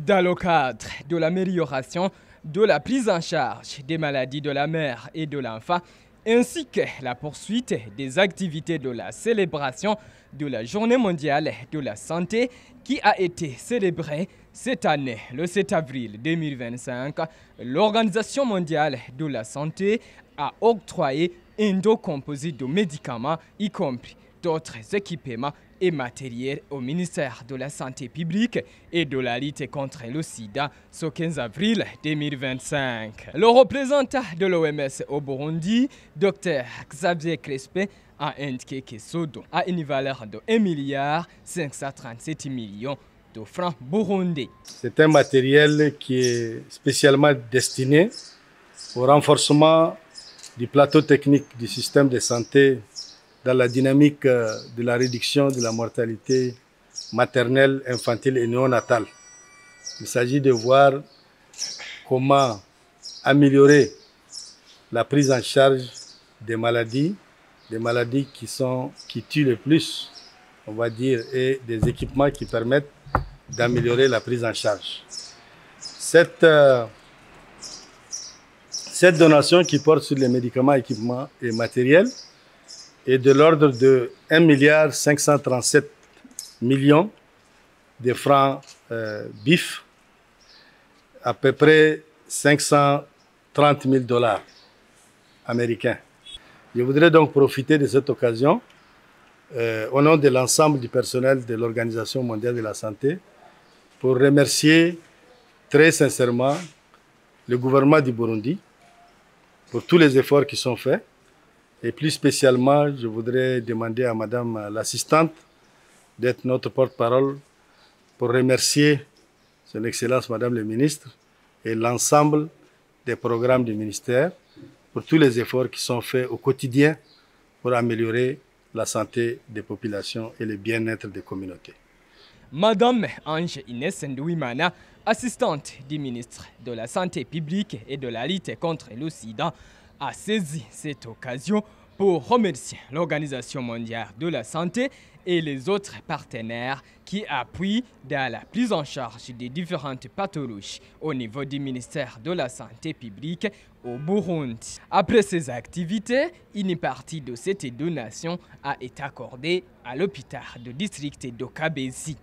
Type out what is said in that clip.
Dans le cadre de l'amélioration de la prise en charge des maladies de la mère et de l'enfant, ainsi que la poursuite des activités de la célébration de la Journée mondiale de la santé qui a été célébrée cette année, le 7 avril 2025, l'Organisation mondiale de la santé a octroyé un lot composé de médicaments, y compris d'autres équipements et matériels au ministère de la Santé publique et de la lutte contre le sida ce 15 avril 2025. Le représentant de l'OMS au Burundi, Dr Xavier Crespin, a indiqué que ce don a une valeur de 1,537 milliard de francs burundais. C'est un matériel qui est spécialement destiné au renforcement du plateau technique du système de santé dans la dynamique de la réduction de la mortalité maternelle, infantile et néonatale. Il s'agit de voir comment améliorer la prise en charge des maladies qui tuent le plus, on va dire, et des équipements qui permettent d'améliorer la prise en charge. Cette donation qui porte sur les médicaments, équipements et matériels est de l'ordre de 1,537 milliard de francs BIF, à peu près 530 000 $ américains. Je voudrais donc profiter de cette occasion, au nom de l'ensemble du personnel de l'Organisation mondiale de la santé, pour remercier très sincèrement le gouvernement du Burundi pour tous les efforts qui sont faits. Et plus spécialement, je voudrais demander à Madame l'assistante d'être notre porte-parole pour remercier Son Excellence Madame le Ministre et l'ensemble des programmes du ministère pour tous les efforts qui sont faits au quotidien pour améliorer la santé des populations et le bien-être des communautés. Madame Ange Inès Ndouimana, assistante du ministre de la Santé publique et de la lutte contre le sida, a saisi cette occasion pour remercier l'Organisation mondiale de la santé et les autres partenaires qui appuient dans la prise en charge des différentes pathologies au niveau du ministère de la Santé publique au Burundi. Après ces activités, une partie de cette donation a été accordée à l'hôpital de district de Kabezi.